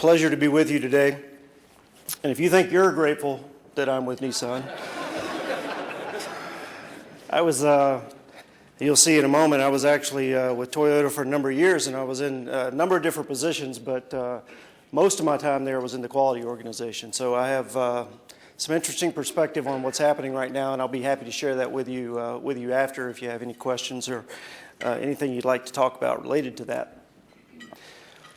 pleasure to be with you today. And if you think you're grateful that I'm with Nissan, you'll see in a moment, I was actually with Toyota for a number of years, and I was in a number of different positions, but most of my time there was in the quality organization. So I have some interesting perspective on what's happening right now, and I'll be happy to share that with you after if you have any questions or anything you'd like to talk about related to that.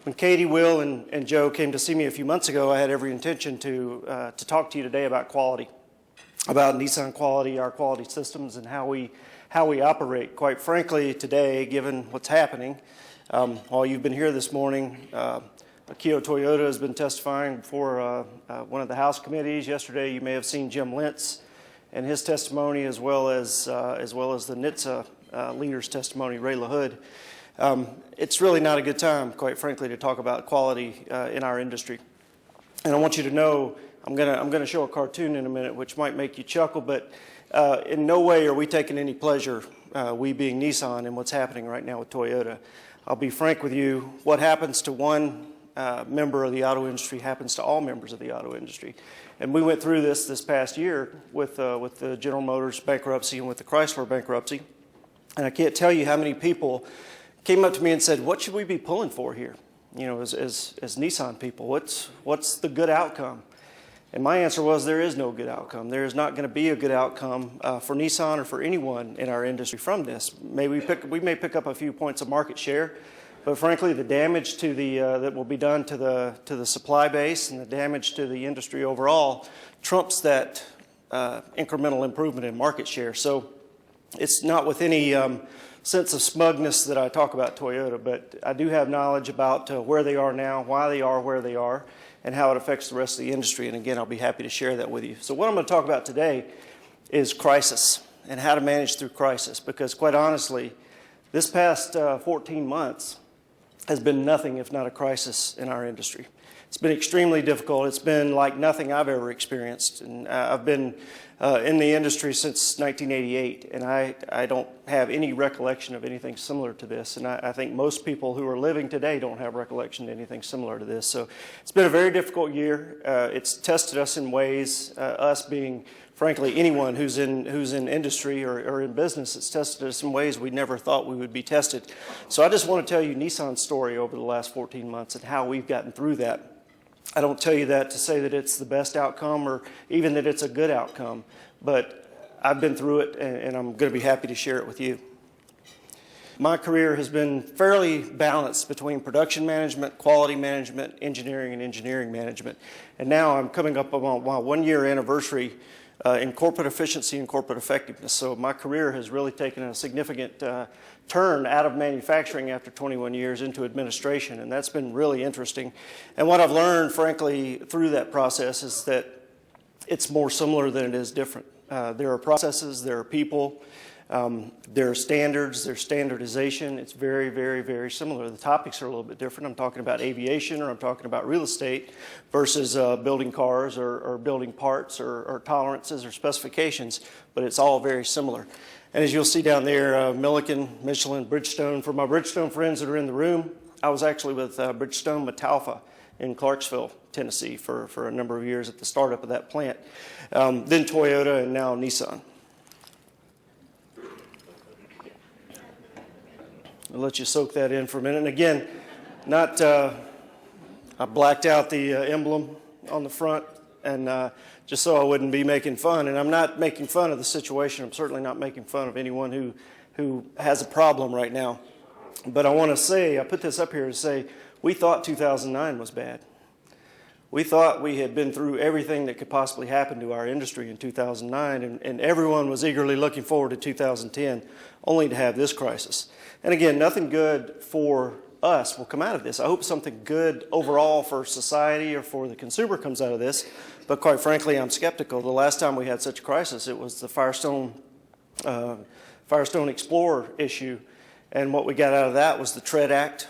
When Katie, Will, and Joe came to see me a few months ago, I had every intention to talk to you today about quality, about Nissan quality, our quality systems, and how we operate. Quite frankly, today, given what's happening, while you've been here this morning, Akio Toyota has been testifying before one of the House committees. Yesterday, you may have seen Jim Lentz and his testimony, as well as the NHTSA leader's testimony, Ray LaHood. It's really not a good time, quite frankly, to talk about quality in our industry. And I want you to know, I'm gonna show a cartoon in a minute, which might make you chuckle, but in no way are we taking any pleasure, we being Nissan, in what's happening right now with Toyota. I'll be frank with you, what happens to one member of the auto industry happens to all members of the auto industry. And we went through this past year with the General Motors bankruptcy and with the Chrysler bankruptcy. And I can't tell you how many people came up to me and said, what should we be pulling for here? You know, as Nissan people, what's the good outcome? And my answer was, there is no good outcome. There is not going to be a good outcome for Nissan or for anyone in our industry from this. We may pick up a few points of market share, but frankly, the damage to that will be done to the supply base and the damage to the industry overall trumps that incremental improvement in market share. So it's not with any sense of smugness that I talk about Toyota, but I do have knowledge about where they are now, why they are where they are, and how it affects the rest of the industry. And again, I'll be happy to share that with you. So what I'm going to talk about today is crisis and how to manage through crisis, because quite honestly, this past 14 months has been nothing if not a crisis in our industry. It's been extremely difficult. It's been like nothing I've ever experienced. And I've been in the industry since 1988, and I don't have any recollection of anything similar to this. And I think most people who are living today don't have recollection of anything similar to this. So it's been a very difficult year. It's tested us in ways, us being, frankly, anyone who's in industry or in business, it's tested us in ways we never thought we would be tested. So I just want to tell you Nissan's story over the last 14 months and how we've gotten through that. I don't tell you that to say that it's the best outcome or even that it's a good outcome, but I've been through it and I'm going to be happy to share it with you. My career has been fairly balanced between production management, quality management, engineering, and engineering management. And now I'm coming up on my 1-year anniversary in corporate efficiency and corporate effectiveness. So my career has really taken a significant turn out of manufacturing after 21 years into administration, and that's been really interesting. And what I've learned, frankly, through that process is that it's more similar than it is different. There are processes, there are people, there are standards, there's standardization. It's very, very, very similar. The topics are a little bit different. I'm talking about aviation or I'm talking about real estate versus building cars or building parts or tolerances or specifications, but it's all very similar. And as you'll see down there, Milliken, Michelin, Bridgestone. For my Bridgestone friends that are in the room, I was actually with Bridgestone Metalfa in Clarksville, Tennessee for a number of years at the startup of that plant. Then Toyota and now Nissan. I'll let you soak that in for a minute. And again, I blacked out the emblem on the front and just so I wouldn't be making fun. And I'm not making fun of the situation. I'm certainly not making fun of anyone who has a problem right now. But I want to say, I put this up here to say, we thought 2009 was bad. We thought we had been through everything that could possibly happen to our industry in 2009, and everyone was eagerly looking forward to 2010, only to have this crisis. And again, nothing good for us will come out of this. I hope something good overall for society or for the consumer comes out of this, but quite frankly, I'm skeptical. The last time we had such a crisis, it was the Firestone Explorer issue, and what we got out of that was the Tread Act,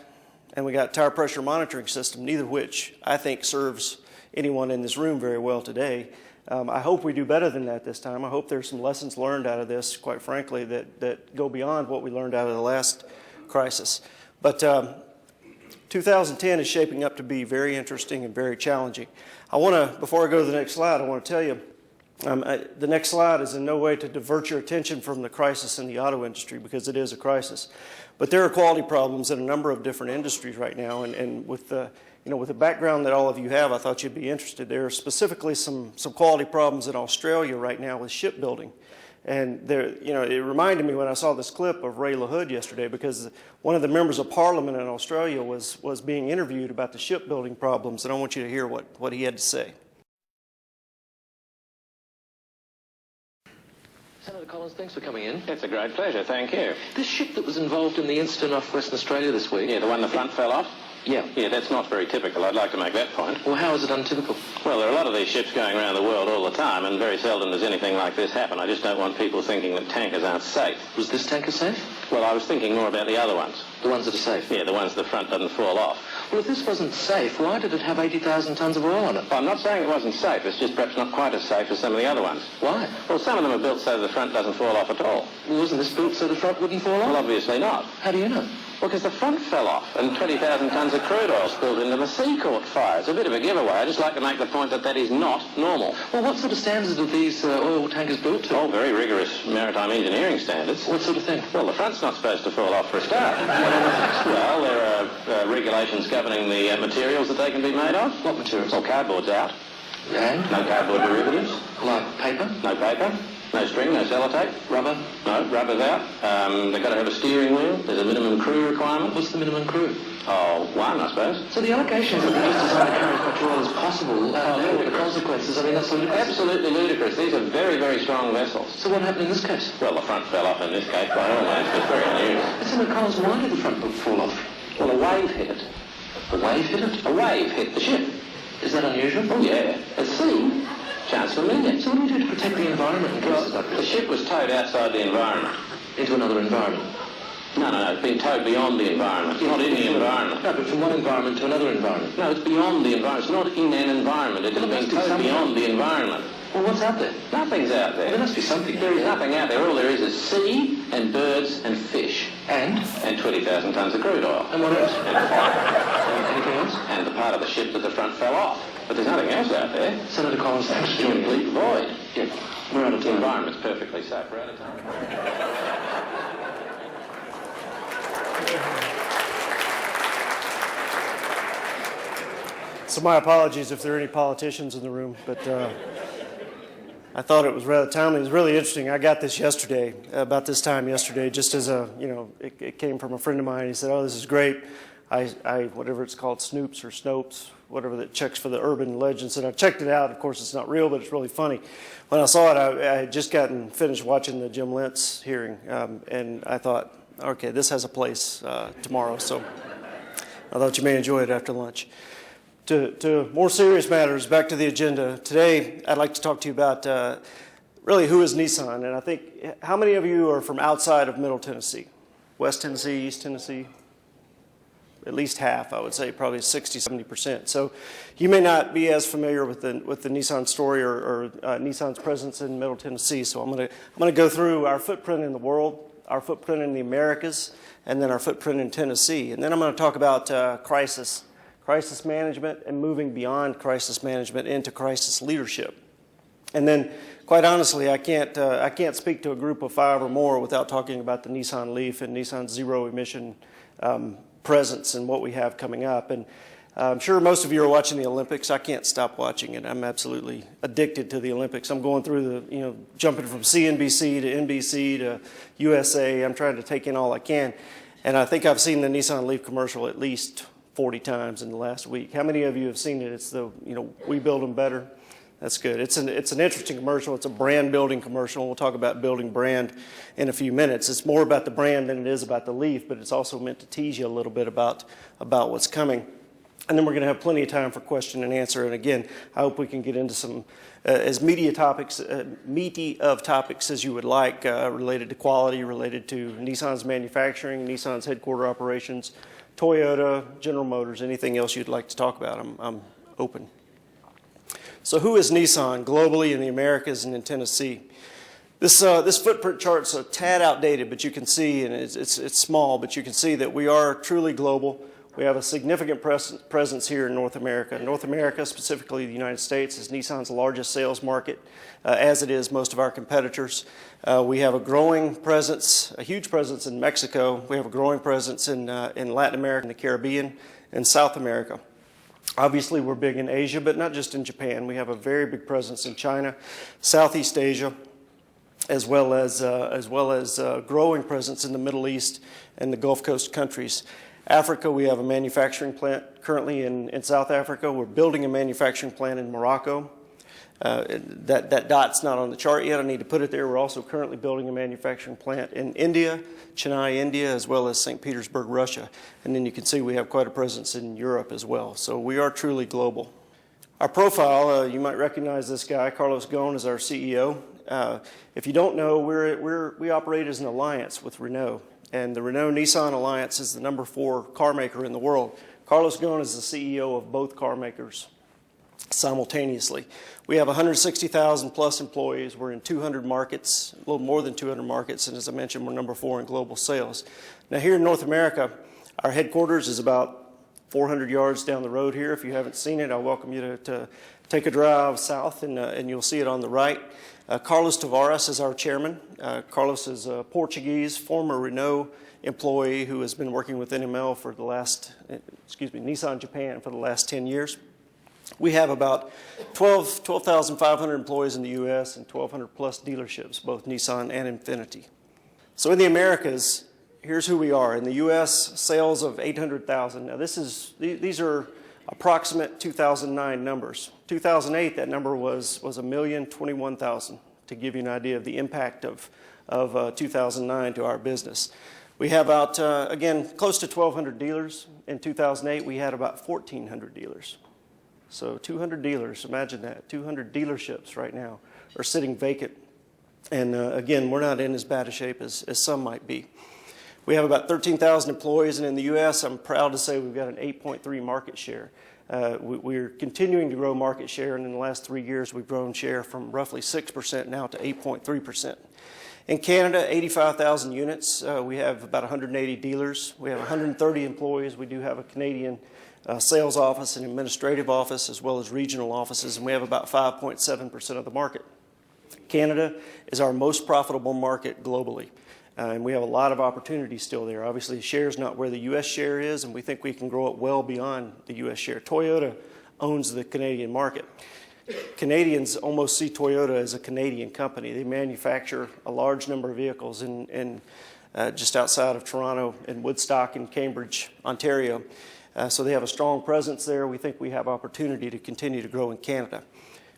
and we got tire pressure monitoring system, neither of which I think serves anyone in this room very well today. I hope we do better than that this time. I hope there's some lessons learned out of this, quite frankly, that go beyond what we learned out of the last crisis. But 2010 is shaping up to be very interesting and very challenging. Before I go to the next slide, I want to tell you, the next slide is in no way to divert your attention from the crisis in the auto industry, because it is a crisis. But there are quality problems in a number of different industries right now, and with the background that all of you have, I thought you'd be interested. There are specifically some quality problems in Australia right now with shipbuilding. And it reminded me when I saw this clip of Ray LaHood yesterday, because one of the members of Parliament in Australia was being interviewed about the shipbuilding problems, and I want you to hear what he had to say. Senator Collins, thanks for coming in. It's a great pleasure, thank you. This ship that was involved in the incident off Western Australia this week... Yeah, the one the front fell off? Yeah. Yeah, that's not very typical. I'd like to make that point. Well, how is it untypical? Well, there are a lot of these ships going around the world all the time, and very seldom does anything like this happen. I just don't want people thinking that tankers aren't safe. Was this tanker safe? Well, I was thinking more about the other ones. The ones that are safe? Yeah, the ones the front doesn't fall off. Well, if this wasn't safe, why did it have 80,000 tonnes of oil on it? Well, I'm not saying it wasn't safe. It's just perhaps not quite as safe as some of the other ones. Why? Well, some of them are built so the front doesn't fall off at all. Well, wasn't this built so the front wouldn't fall off? Well, obviously not. How do you know? Well, because the front fell off and 20,000 tonnes of crude oil spilled into the sea caught fire. It's a bit of a giveaway. I just like to make the point that that is not normal. Well, what sort of standards are these oil tankers built to? Oh, very rigorous maritime engineering standards. What sort of thing? Well, the front's not supposed to fall off for a start. Well, there are regulations governing the materials that they can be made of. What materials? Well, cardboard's out. And? No cardboard derivatives. Like paper? No paper. No string, no sellotape. Rubber? No, rubber's out. They've got to have a steering wheel. There's a minimum crew requirement. What's the minimum crew? Oh, one, I suppose. So the allegations that they're just designed to carry as much oil as possible, what are the consequences? I mean, that's ludicrous. Absolutely ludicrous. These are very, very strong vessels. So what happened in this case? Well, the front fell off in this case by all means. It's very unusual. Senator Collins, why did the front fall off? Well, a wave hit it. A wave hit it? A wave hit the ship. Is that unusual? Oh, yeah. At sea, chance for a million. So what do you do to protect the environment in cases like The this? ship was towed outside the environment. Into another environment? No, it's been towed beyond the environment. It's not in the environment. No, but from one environment to another environment. No, it's beyond the environment. It's not in an environment. It's been towed beyond the environment. Well, what's out there? Nothing's out there. Well, there must be something. There is nothing out there. All there is sea and birds and fish. And? And 20,000 tonnes of crude oil. And what else? And fire. Anything else? And the part of the ship that the front fell off. But there's nothing else out there. Senator Collins, thanks for joining Complete me. void. Yeah, we're out of The time. environment's perfectly safe. We're out of time. So my apologies if there are any politicians in the room, but I thought it was rather timely. It was really interesting. I got this yesterday, about this time yesterday, just as it came from a friend of mine. He said, "Oh, this is great. I whatever it's called, Snoops or Snopes, whatever that checks for the urban legends." And I checked it out. Of course, it's not real, but it's really funny. When I saw it, I had just finished watching the Jim Lentz hearing, and I thought, okay, this has a place tomorrow. So I thought you may enjoy it after lunch. To more serious matters, back to the agenda. Today, I'd like to talk to you about really who is Nissan. And I think, how many of you are from outside of Middle Tennessee? West Tennessee, East Tennessee? At least half, I would say, probably 60, 70%. So you may not be as familiar with the Nissan story or Nissan's presence in Middle Tennessee. So I'm going to go through our footprint in the world, our footprint in the Americas, and then our footprint in Tennessee. And then I'm going to talk about crisis management and moving beyond crisis management into crisis leadership. And then, quite honestly, I can't speak to a group of 5 or more without talking about the Nissan Leaf and Nissan's zero emission presence and what we have coming up. And I'm sure most of you are watching the Olympics. I can't stop watching it. I'm absolutely addicted to the Olympics. I'm going through jumping from CNBC to NBC to USA. I'm trying to take in all I can. And I think I've seen the Nissan Leaf commercial at least 40 times in the last week. How many of you have seen it? It's the, we build them better. That's good. It's an interesting commercial. It's a brand building commercial. We'll talk about building brand in a few minutes. It's more about the brand than it is about the Leaf, but it's also meant to tease you a little bit about what's coming. And then we're going to have plenty of time for question and answer. And again, I hope we can get into some as meaty of topics as you would like, related to quality, related to Nissan's manufacturing, Nissan's headquarter operations, Toyota, General Motors, anything else you'd like to talk about. I'm open. So who is Nissan globally in the Americas and in Tennessee? This footprint chart's a tad outdated, but you can see, and it's small, but you can see that we are truly global. We have a significant presence here in North America. North America, specifically the United States, is Nissan's largest sales market, as it is most of our competitors. We have a growing presence, a huge presence in Mexico. We have a growing presence in Latin America, the Caribbean, and South America. Obviously, we're big in Asia, but not just in Japan. We have a very big presence in China, Southeast Asia, as well as growing presence in the Middle East and the Gulf Coast countries. Africa, we have a manufacturing plant currently in South Africa. We're building a manufacturing plant in Morocco. That dot's not on the chart yet. I need to put it there. We're also currently building a manufacturing plant in India, Chennai, India, as well as St. Petersburg, Russia. And then you can see we have quite a presence in Europe as well. So we are truly global. Our profile, you might recognize this guy. Carlos Ghosn is our CEO. If you don't know, we operate as an alliance with Renault. And the Renault-Nissan alliance is the #4 car maker in the world. Carlos Ghosn is the CEO of both car makers simultaneously. We have 160,000 plus employees. We're in 200 markets, a little more than 200 markets, and as I mentioned, we're #4 in global sales. Now here in North America, our headquarters is about 400 yards down the road here. If you haven't seen it, I welcome you to take a drive south, and you'll see it on the right. Carlos Tavares is our chairman. Carlos is a Portuguese, former Renault employee who has been working with NML for the last, Nissan Japan for the last 10 years. We have about 12,500 employees in the U.S. and 1,200 plus dealerships, both Nissan and Infiniti. So in the Americas, here's who we are. In the U.S., sales of 800,000. Now these are approximate 2009 numbers. 2008, that number was 1,021,000, to give you an idea of the impact of 2009 to our business. We have about, again, close to 1,200 dealers. In 2008, we had about 1,400 dealers. So 200 dealers, imagine that. 200 dealerships right now are sitting vacant. And again, we're not in as bad a shape as some might be. We have about 13,000 employees, and in the U.S., I'm proud to say we've got an 8.3 market share. We're continuing to grow market share, and in the last 3 years, we've grown share from roughly 6% now to 8.3%. In Canada, 85,000 units. We have about 180 dealers. We have 130 employees. We do have a Canadian sales office and administrative office, as well as regional offices, and we have about 5.7% of the market. Canada is our most profitable market globally. And we have a lot of opportunity still there. Obviously, the share is not where the U.S. share is, and we think we can grow it well beyond the U.S. share. Toyota owns the Canadian market. Canadians almost see Toyota as a Canadian company. They manufacture a large number of vehicles in just outside of Toronto, in Woodstock, and Cambridge, Ontario. So they have a strong presence there. We think we have opportunity to continue to grow in Canada.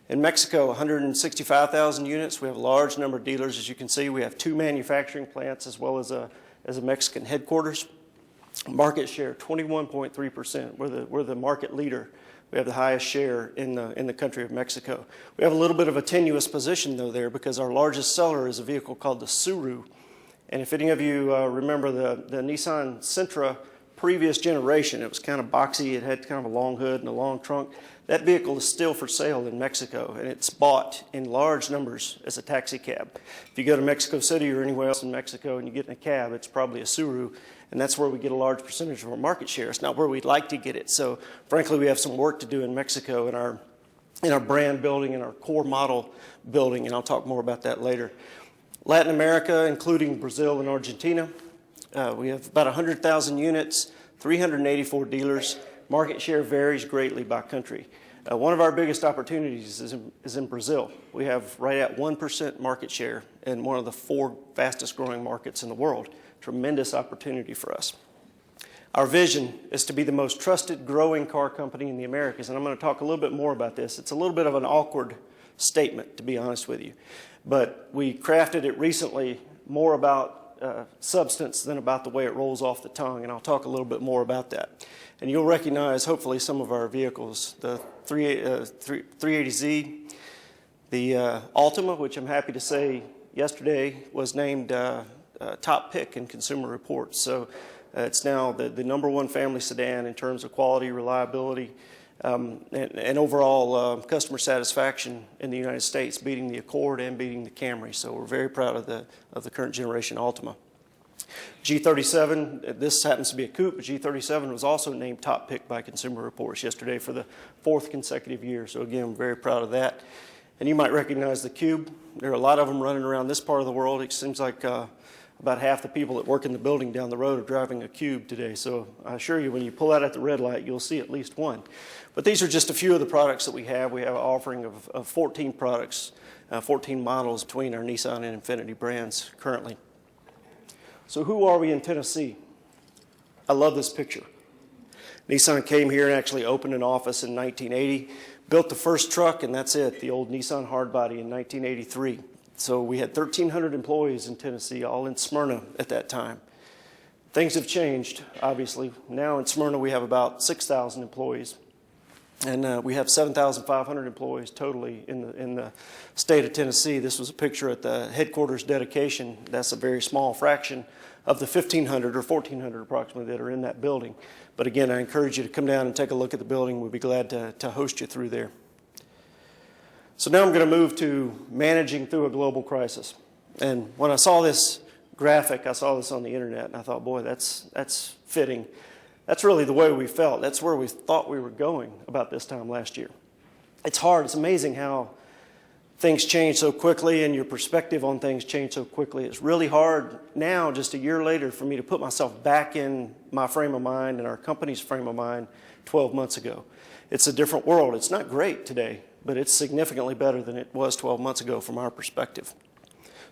In Mexico, 165,000 units. We have a large number of dealers. As you can see, we have 2 manufacturing plants as well as a Mexican headquarters. Market share, 21.3%. We're the market leader. We have the highest share in the country of Mexico. We have a little bit of a tenuous position, though, there, because our largest seller is a vehicle called the Tsuru. And if any of you remember the Nissan Sentra previous generation, it was kind of boxy. It had kind of a long hood and a long trunk. That vehicle is still for sale in Mexico, and it's bought in large numbers as a taxi cab. If you go to Mexico City or anywhere else in Mexico and you get in a cab, it's probably a Tsuru, and that's where we get a large percentage of our market share. It's not where we'd like to get it. So frankly, we have some work to do in Mexico in our brand building and our core model building, and I'll talk more about that later. Latin America, including Brazil and Argentina, we have about 100,000 units, 384 dealers. Market share varies greatly by country. One of our biggest opportunities is in Brazil. We have right at 1% market share in one of the 4 fastest growing markets in the world. Tremendous opportunity for us. Our vision is to be the most trusted growing car company in the Americas, and I'm going to talk a little bit more about this. It's a little bit of an awkward statement, to be honest with you, but we crafted it recently more about substance than about the way it rolls off the tongue, and I'll talk a little bit more about that. And you'll recognize, hopefully, some of our vehicles, the 380Z, the Altima, which I'm happy to say yesterday was named top pick in Consumer Reports. So it's now the #1 family sedan in terms of quality, reliability, and overall customer satisfaction in the United States, beating the Accord and beating the Camry. So we're very proud of the current generation Altima. G37, this happens to be a coupe, but G37 was also named top pick by Consumer Reports yesterday for the 4th consecutive year. So again, I'm very proud of that. And you might recognize the Cube. There are a lot of them running around this part of the world. It seems like about half the people that work in the building down the road are driving a Cube today. So I assure you, when you pull out at the red light, you'll see at least one. But these are just a few of the products that we have. We have an offering of 14 products, 14 models between our Nissan and Infiniti brands currently. So who are we in Tennessee? I love this picture. Nissan came here and actually opened an office in 1980, built the first truck, and that's it, the old Nissan hardbody in 1983. So we had 1,300 employees in Tennessee, all in Smyrna at that time. Things have changed, obviously. Now in Smyrna we have about 6,000 employees, and we have 7,500 employees totally in the state of Tennessee. This was a picture at the headquarters dedication. That's a very small fraction of the 1,500 or 1,400 approximately that are in that building. But again, I encourage you to come down and take a look at the building. We'll be glad to host you through there. So now I'm going to move to managing through a global crisis. And when I saw this graphic, I saw this on the internet, and I thought, boy, that's fitting. That's really the way we felt. That's where we thought we were going about this time last year. It's hard. It's amazing how things change so quickly and your perspective on things change so quickly. It's really hard now, just a year later, for me to put myself back in my frame of mind and our company's frame of mind 12 months ago. It's a different world. It's not great today, but it's significantly better than it was 12 months ago from our perspective.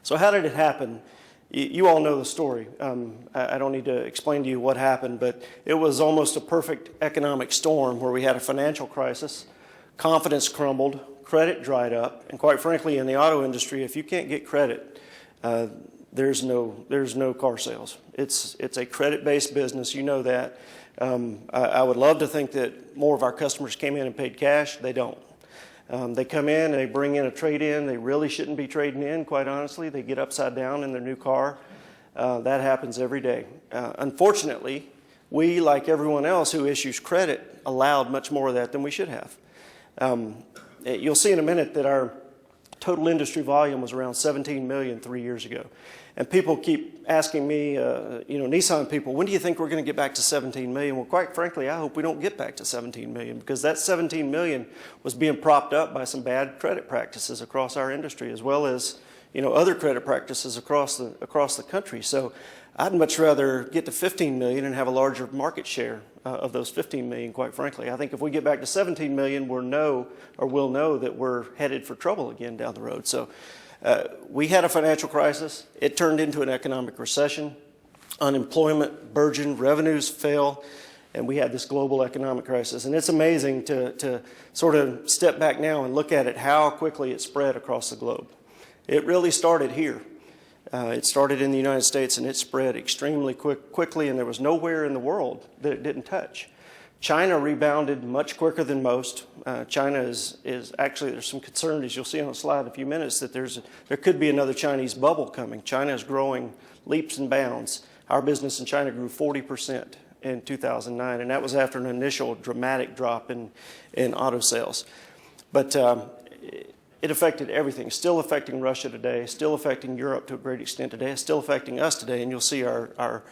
So how did it happen? You all know the story. I don't need to explain to you what happened, but it was almost a perfect economic storm where we had a financial crisis, confidence crumbled, credit dried up, and quite frankly, in the auto industry, if you can't get credit, there's no car sales. It's a credit-based business. You know that. I would love to think that more of our customers came in and paid cash. They don't. They come in and they bring in a trade-in. They really shouldn't be trading in, quite honestly. They get upside down in their new car. That happens every day. Unfortunately, we, like everyone else who issues credit, allowed much more of that than we should have. You'll see in a minute that our total industry volume was around 17 million 3 years ago. And people keep asking me, Nissan people, when do you think we're going to get back to 17 million? Well, quite frankly, I hope we don't get back to 17 million, because that 17 million was being propped up by some bad credit practices across our industry, as well as other credit practices across the country. So I'd much rather get to 15 million and have a larger market share of those 15 million, quite frankly. I think if we get back to 17 million, we'll know that we're headed for trouble again down the road. So we had a financial crisis. It turned into an economic recession. Unemployment burgeoned, revenues fell, and we had this global economic crisis. And it's amazing to sort of step back now and look at it, how quickly it spread across the globe. It really started here. It started in the United States, and it spread extremely quickly, and there was nowhere in the world that it didn't touch. China rebounded much quicker than most. China is actually, there's some concern, as you'll see on the slide in a few minutes, that there could be another Chinese bubble coming. China is growing leaps and bounds. Our business in China grew 40% in 2009, and that was after an initial dramatic drop in auto sales. But it affected everything. Still affecting Russia today, still affecting Europe to a great extent today, still affecting us today, and you'll see our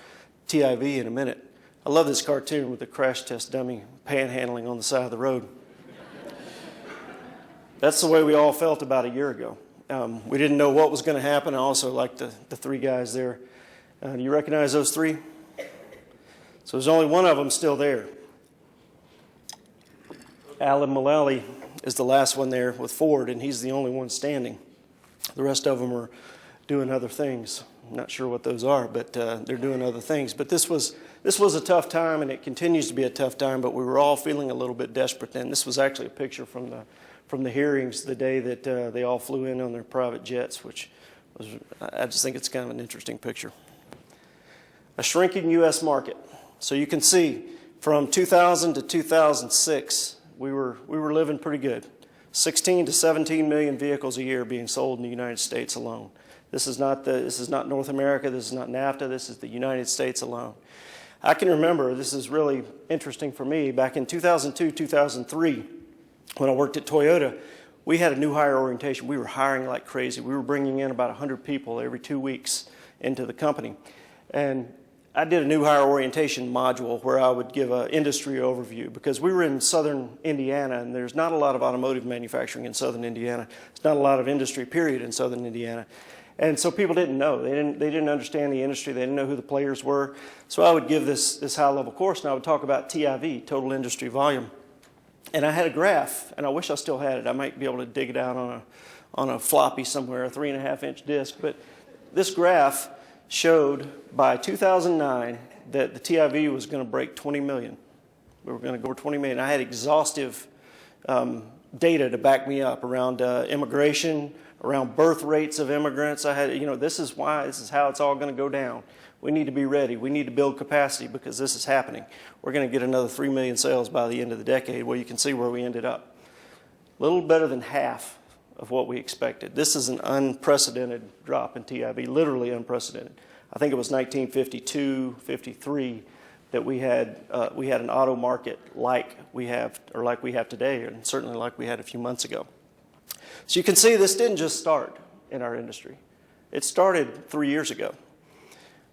TIV in a minute. I love this cartoon with the crash test dummy panhandling on the side of the road. That's the way we all felt about a year ago. We didn't know what was going to happen. I also like the three guys there. Do you recognize those three? So there's only one of them still there. Alan Mullally is the last one there with Ford, and he's the only one standing. The rest of them are doing other things. I'm not sure what those are, but they're doing other things. But this was a tough time, and it continues to be a tough time, but we were all feeling a little bit desperate then. This was actually a picture from the hearings the day that they all flew in on their private jets, which was, I just think it's kind of an interesting picture. A shrinking U.S. market. So you can see from 2000 to 2006, we were living pretty good. 16 to 17 million vehicles a year being sold in the United States alone. This is not North America, this is not NAFTA, this is the United States alone. I can remember, this is really interesting for me, back in 2002, 2003, when I worked at Toyota, we had a new hire orientation. We were hiring like crazy. We were bringing in about 100 people every 2 weeks into the company. And I did a new hire orientation module where I would give an industry overview, because we were in southern Indiana and there's not a lot of automotive manufacturing in southern Indiana. There's not a lot of industry, period, in southern Indiana. And so people didn't know. They didn't understand the industry. They didn't know who the players were. So I would give this high-level course, and I would talk about TIV, total industry volume. And I had a graph, and I wish I still had it. I might be able to dig it out on a floppy somewhere, a 3.5-inch disc. But this graph showed by 2009 that the TIV was going to break 20 million. We were going to go over 20 million. I had exhaustive data to back me up around immigration, around birth rates of immigrants. I had, this is how it's all going to go down. We need to be ready. We need to build capacity because this is happening. We're going to get another 3 million sales by the end of the decade. Well, you can see where we ended up. A little better than half of what we expected. This is an unprecedented drop in TIV, literally unprecedented. I think it was 1952, 53 that we had an auto market like we have today, and certainly like we had a few months ago. So you can see this didn't just start in our industry. It started 3 years ago.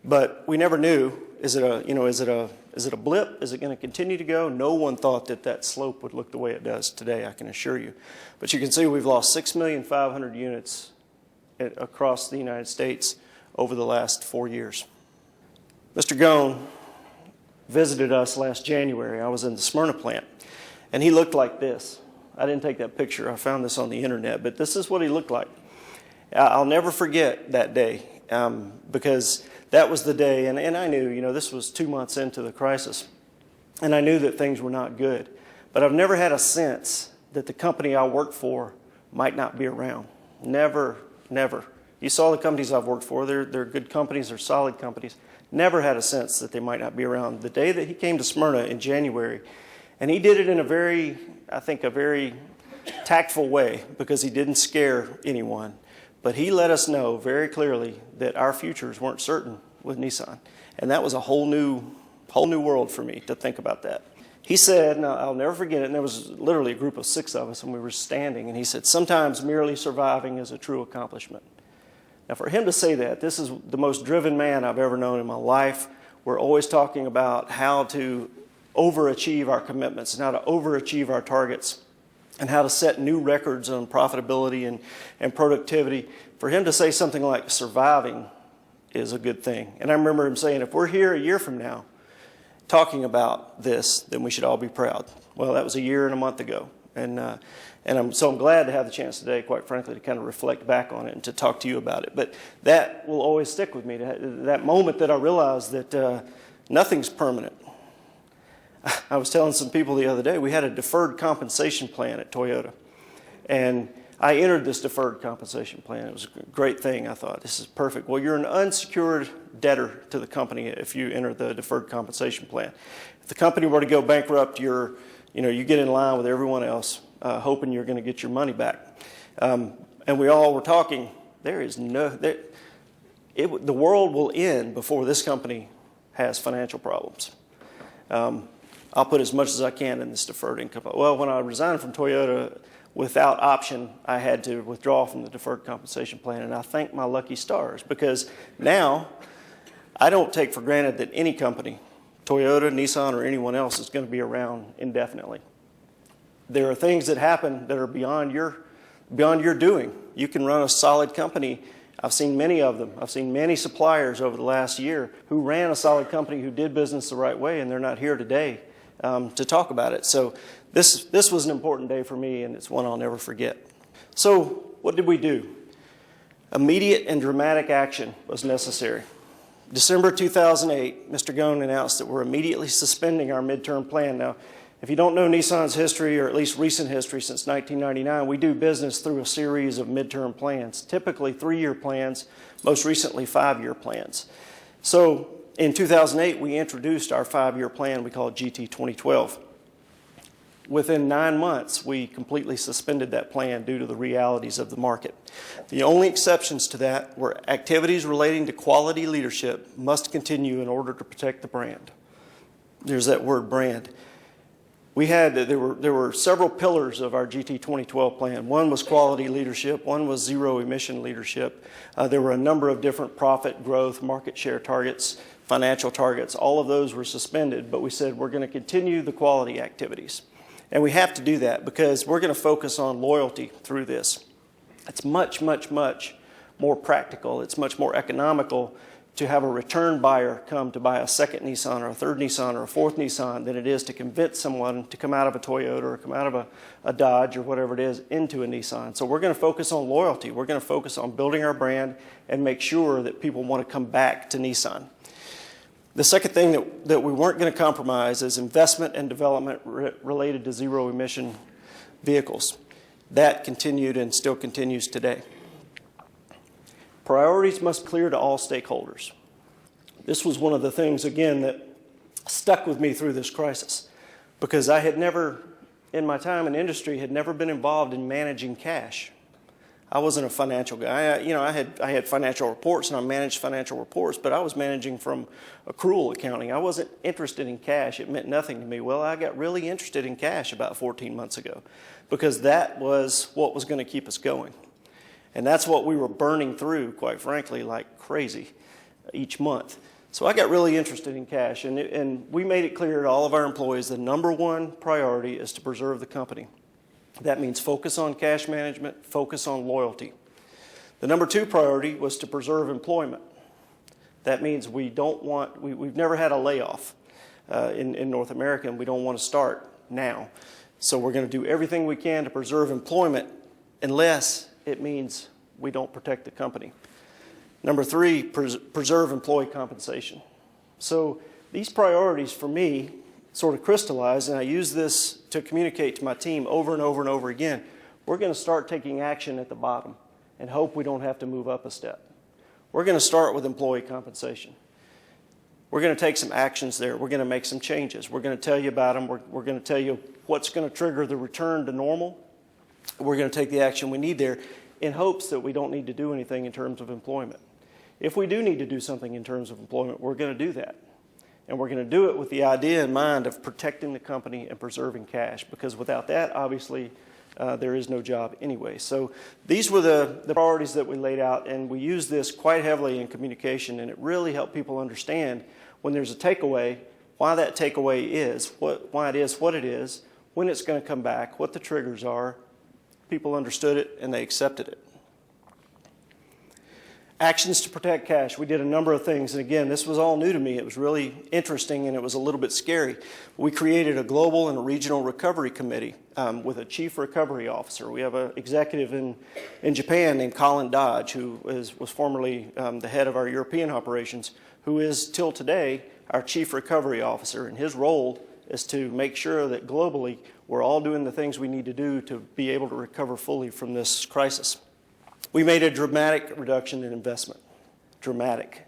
But we never knew, is it a blip? Is it going to continue to go? No one thought that slope would look the way it does today, I can assure you. But you can see we've lost 6,500,000 units across the United States over the last 4 years. Mr. Gone visited us last January. I was in the Smyrna plant, and he looked like this. I didn't take that picture. I found this on the internet, but this is what he looked like. I'll never forget that day because that was the day, and I knew, this was 2 months into the crisis, and I knew that things were not good. But I've never had a sense that the company I worked for might not be around. Never, never. You saw the companies I've worked for. They're good companies. They're solid companies. Never had a sense that they might not be around. The day that he came to Smyrna in January, and he did it in a very tactful way because he didn't scare anyone. But he let us know very clearly that our futures weren't certain with Nissan. And that was a whole new world for me to think about that. He said, and I'll never forget it, and there was literally a group of 6 of us, and we were standing, and he said, sometimes merely surviving is a true accomplishment. Now, for him to say that, this is the most driven man I've ever known in my life. We're always talking about how to overachieve our commitments and how to overachieve our targets and how to set new records on profitability and productivity. For him to say something like surviving is a good thing. And I remember him saying, if we're here a year from now talking about this, then we should all be proud. Well, that was a year and a month ago. And I'm glad to have the chance today, quite frankly, to kind of reflect back on it and to talk to you about it. But that will always stick with me, that moment that I realized that nothing's permanent. I was telling some people the other day, we had a deferred compensation plan at Toyota. And I entered this deferred compensation plan. It was a great thing. I thought, this is perfect. Well, you're an unsecured debtor to the company if you enter the deferred compensation plan. If the company were to go bankrupt, you get in line with everyone else, hoping you're going to get your money back. And we all were talking, the world will end before this company has financial problems. I'll put as much as I can in this deferred income. Well, when I resigned from Toyota without option, I had to withdraw from the deferred compensation plan, and I thank my lucky stars because now I don't take for granted that any company, Toyota, Nissan, or anyone else is going to be around indefinitely. There are things that happen that are beyond your doing. You can run a solid company. I've seen many of them. I've seen many suppliers over the last year who ran a solid company, who did business the right way, and they're not here today to talk about it. So this was an important day for me, and it's one I'll never forget. So what did we do? Immediate and dramatic action was necessary. December 2008, Mr. Gone announced that we're immediately suspending our midterm plan. Now, if you don't know Nissan's history, or at least recent history since 1999, we do business through a series of midterm plans, typically 3-year plans, most recently 5-year plans. So in 2008, we introduced our 5-year plan we call GT 2012. Within 9 months, we completely suspended that plan due to the realities of the market. The only exceptions to that were activities relating to quality leadership must continue in order to protect the brand. There's that word, brand. there were several pillars of our GT 2012 plan. One was quality leadership, one was zero emission leadership. There were a number of different profit growth, market share targets, financial targets. All of those were suspended, but we said we're going to continue the quality activities. And we have to do that because we're going to focus on loyalty through this. It's much, much, much more practical. It's much more economical to have a return buyer come to buy a second Nissan or a third Nissan or a fourth Nissan than it is to convince someone to come out of a Toyota or come out of a Dodge or whatever it is into a Nissan. So we're going to focus on loyalty. We're going to focus on building our brand and make sure that people want to come back to Nissan. The second thing that we weren't going to compromise is investment and development related to zero emission vehicles. That continued and still continues today. Priorities must clear to all stakeholders. This was one of the things, again, that stuck with me through this crisis because I had never, in my time in industry, had never been involved in managing cash. I wasn't a financial guy. I had financial reports and I managed financial reports, but I was managing from accrual accounting. I wasn't interested in cash. It meant nothing to me. Well, I got really interested in cash about 14 months ago because that was what was going to keep us going. And that's what we were burning through, quite frankly, like crazy each month. So I got really interested in cash, and we made it clear to all of our employees the number one priority is to preserve the company. That means focus on cash management, focus on loyalty. The number two priority was to preserve employment. That means we've never had a layoff in North America, and we don't want to start now. So we're going to do everything we can to preserve employment unless it means we don't protect the company. Number three, preserve employee compensation. So these priorities for me sort of crystallized, and I use this to communicate to my team over and over and over again. We're going to start taking action at the bottom and hope we don't have to move up a step. We're going to start with employee compensation. We're going to take some actions there. We're going to make some changes. We're going to tell you about them. We're going to tell you what's going to trigger the return to normal. We're going to take the action we need there in hopes that we don't need to do anything in terms of employment. If we do need to do something in terms of employment, we're going to do that. And we're going to do it with the idea in mind of protecting the company and preserving cash, because without that, obviously, there is no job anyway. So these were the priorities that we laid out, and we used this quite heavily in communication, and it really helped people understand when there's a takeaway, why that takeaway is, why it is what it is, when it's going to come back, what the triggers are. People understood it, and they accepted it. Actions to protect cash. We did a number of things, and again, this was all new to me. It was really interesting, and it was a little bit scary. We created a global and a regional recovery committee with a chief recovery officer. We have an executive in Japan named Colin Dodge, who was formerly the head of our European operations, who is, till today, our chief recovery officer, and his role is to make sure that globally we're all doing the things we need to do to be able to recover fully from this crisis. We made a dramatic reduction in investment. Dramatic.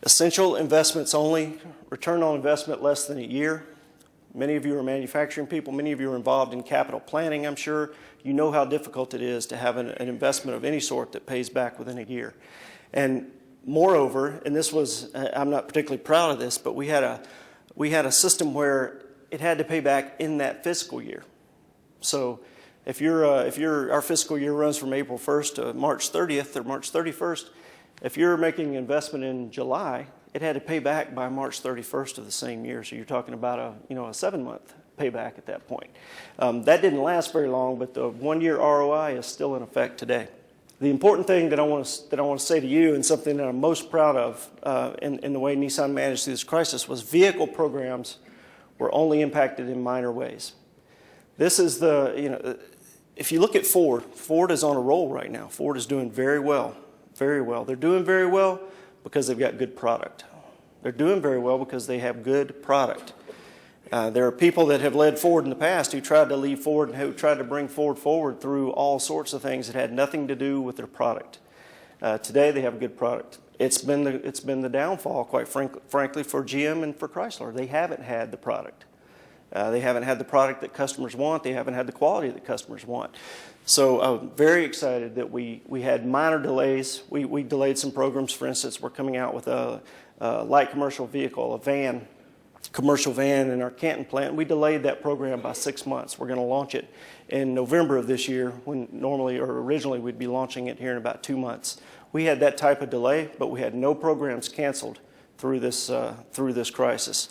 Essential investments only, return on investment less than a year. Many of you are manufacturing people. Many of you are involved in capital planning, I'm sure. You know how difficult it is to have an investment of any sort that pays back within a year. And moreover, and this was, I'm not particularly proud of this, but we had a system where it had to pay back in that fiscal year. So if our fiscal year runs from April 1st to March 30th or March 31st, if you're making an investment in July, it had to pay back by March 31st of the same year. So you're talking about a 7-month payback at that point. That didn't last very long, but the 1-year ROI is still in effect today. The important thing that I want to say to you, and something that I'm most proud of in the way Nissan managed through this crisis, was vehicle programs were only impacted in minor ways. This is if you look at Ford, Ford is on a roll right now. Ford is doing very well, very well. They're doing very well because they've got good product. They're doing very well because they have good product. There are people that have led Ford in the past who tried to lead Ford and who tried to bring Ford forward through all sorts of things that had nothing to do with their product. Today they have a good product. It's been the downfall, quite frankly, for GM and for Chrysler. They haven't had the product. They haven't had the product that customers want. They haven't had the quality that customers want. So I'm very excited that we had minor delays. We delayed some programs. For instance, we're coming out with a light commercial vehicle, a van, commercial van in our Canton plant. We delayed that program by 6 months. We're going to launch it in November of this year, when normally or originally we'd be launching it here in about 2 months. We had that type of delay, but we had no programs canceled through this crisis.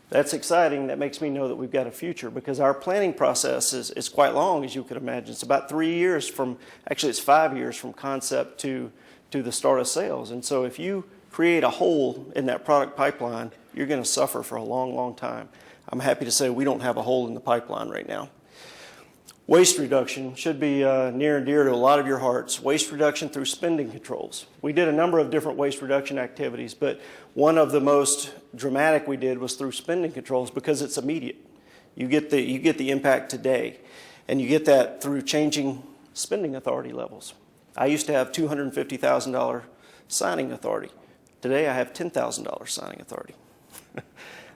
That's exciting. That makes me know that we've got a future, because our planning process is quite long, as you could imagine. It's about 3 years from, actually it's 5 years from concept to the start of sales. And so if you create a hole in that product pipeline, you're going to suffer for a long, long time. I'm happy to say we don't have a hole in the pipeline right now. Waste reduction should be near and dear to a lot of your hearts. Waste reduction through spending controls. We did a number of different waste reduction activities, but one of the most dramatic we did was through spending controls, because it's immediate. You get the impact today, and you get that through changing spending authority levels. I used to have $250,000 signing authority. Today I have $10,000 signing authority.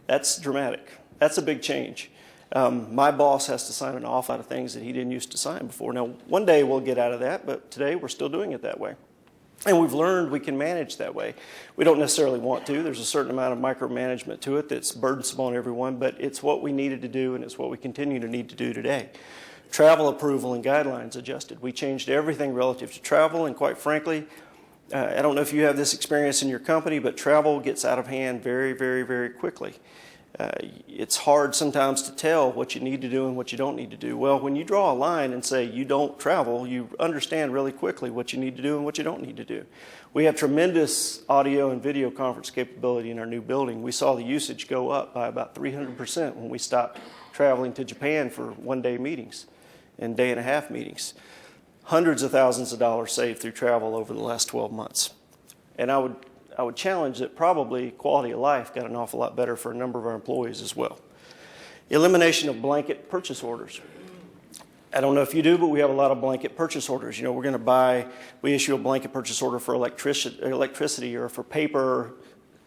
That's dramatic. That's a big change. My boss has to sign an awful lot of things that he didn't used to sign before. Now, one day we'll get out of that, but today we're still doing it that way. And we've learned we can manage that way. We don't necessarily want to. There's a certain amount of micromanagement to it that's burdensome on everyone, but it's what we needed to do, and it's what we continue to need to do today. Travel approval and guidelines adjusted. We changed everything relative to travel, and quite frankly, I don't know if you have this experience in your company, but travel gets out of hand very, very, very quickly. It's hard sometimes to tell what you need to do and what you don't need to do. Well, when you draw a line and say you don't travel, you understand really quickly what you need to do and what you don't need to do. We have tremendous audio and video conference capability in our new building. We saw the usage go up by about 300% when we stopped traveling to Japan for one-day meetings and day-and-a-half meetings. Hundreds of thousands of dollars saved through travel over the last 12 months. And I would challenge that probably quality of life got an awful lot better for a number of our employees as well. Elimination of blanket purchase orders. I don't know if you do, but we have a lot of blanket purchase orders. You know, we issue a blanket purchase order for electricity or for paper,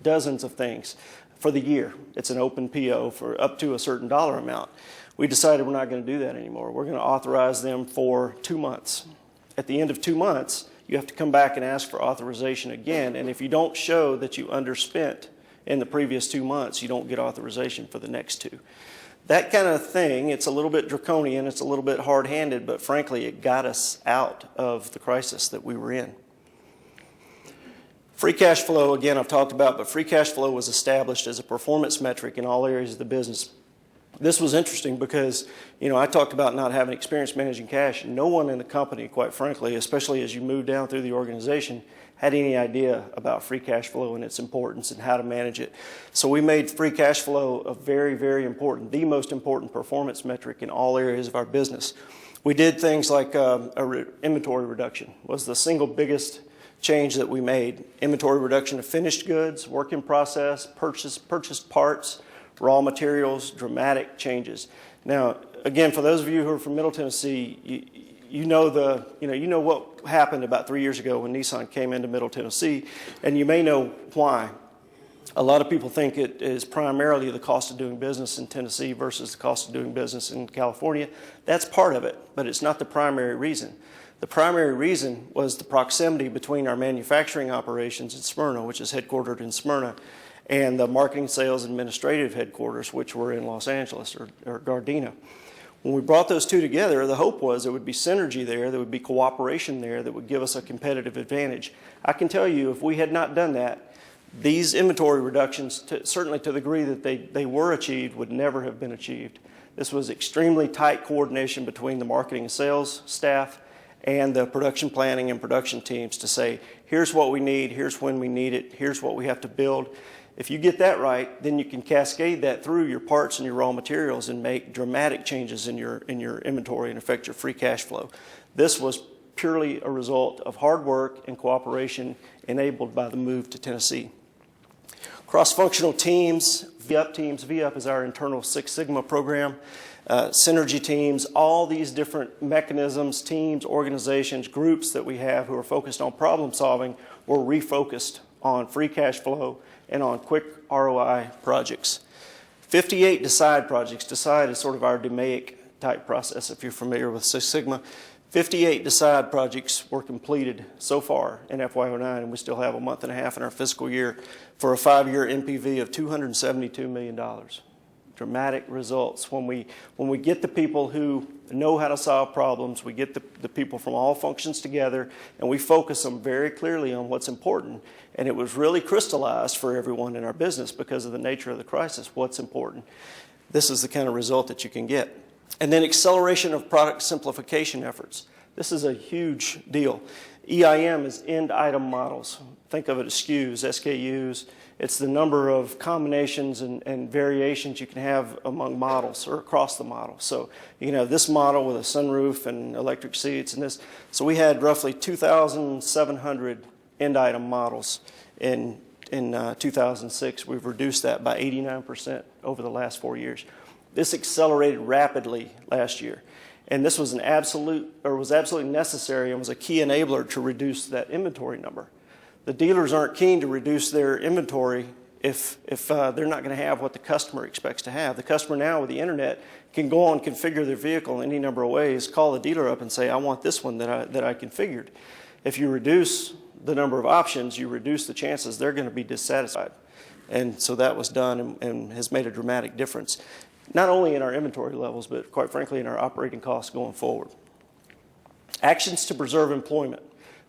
dozens of things for the year. It's an open PO for up to a certain dollar amount. We decided we're not going to do that anymore. We're going to authorize them for 2 months. At the end of 2 months, you have to come back and ask for authorization again. And if you don't show that you underspent in the previous 2 months, you don't get authorization for the next 2. That kind of thing, it's a little bit draconian, it's a little bit hard-handed, but frankly, it got us out of the crisis that we were in. Free cash flow, again, I've talked about, but free cash flow was established as a performance metric in all areas of the business. This was interesting because, you know, I talked about not having experience managing cash. No one in the company, quite frankly, especially as you move down through the organization, had any idea about free cash flow and its importance and how to manage it. So we made free cash flow a very, very important, the most important performance metric in all areas of our business. We did things like inventory reduction was the single biggest change that we made. Inventory reduction of finished goods, work in process, purchased parts, raw materials, dramatic changes. Now, again, for those of you who are from Middle Tennessee, you know what happened about 3 years ago when Nissan came into Middle Tennessee, and you may know why. A lot of people think it is primarily the cost of doing business in Tennessee versus the cost of doing business in California. That's part of it, but it's not the primary reason. The primary reason was the proximity between our manufacturing operations in Smyrna, which is headquartered in Smyrna, and the marketing, sales, and administrative headquarters, which were in Los Angeles or Gardena. When we brought those two together, the hope was there would be synergy there, there would be cooperation there that would give us a competitive advantage. I can tell you, if we had not done that, these inventory reductions, certainly to the degree that they were achieved, would never have been achieved. This was extremely tight coordination between the marketing and sales staff and the production planning and production teams to say, here's what we need, here's when we need it, here's what we have to build. If you get that right, then you can cascade that through your parts and your raw materials and make dramatic changes in your inventory and affect your free cash flow. This was purely a result of hard work and cooperation enabled by the move to Tennessee. Cross-functional teams, VUP is our internal Six Sigma program. Synergy teams, all these different mechanisms, teams, organizations, groups that we have who are focused on problem solving were refocused on free cash flow and on quick ROI projects. 58 DECIDE projects. DECIDE is sort of our DMAIC type process if you're familiar with Six Sigma. 58 Decide projects were completed so far in FY09, and we still have a month and a half in our fiscal year for a 5-year NPV of $272 million. Dramatic results. When we get the people who know how to solve problems, we get the people from all functions together, and we focus them very clearly on what's important. And it was really crystallized for everyone in our business because of the nature of the crisis, what's important. This is the kind of result that you can get. And then acceleration of product simplification efforts. This is a huge deal. EIM is end item models. Think of it as SKUs, SKUs. It's the number of combinations and variations you can have among models or across the model. So you can have this model with a sunroof and electric seats and this. So we had roughly 2,700 end item models in 2006. We've reduced that by 89% over the last 4 years. This accelerated rapidly last year. And this was absolutely necessary and was a key enabler to reduce that inventory number. The dealers aren't keen to reduce their inventory if they're not going to have what the customer expects to have. The customer now with the internet can go on and configure their vehicle in any number of ways, call the dealer up and say, I want this one that I configured. If you reduce the number of options, you reduce the chances they're going to be dissatisfied. And so that was done and has made a dramatic difference, not only in our inventory levels, but quite frankly in our operating costs going forward. Actions to preserve employment.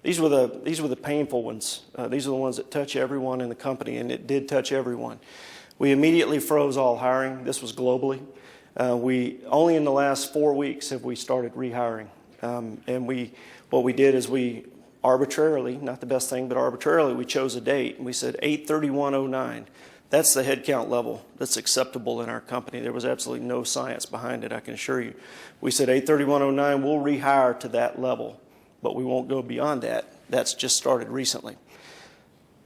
These were the painful ones. These are the ones that touch everyone in the company, and it did touch everyone. We immediately froze all hiring. This was globally. Only in the last 4 weeks have we started rehiring. What we did is we arbitrarily, not the best thing, but arbitrarily, we chose a date, and we said 8/31/09. That's the headcount level that's acceptable in our company. There was absolutely no science behind it, I can assure you. We said 8/31/09, we'll rehire to that level, but we won't go beyond that. That's just started recently.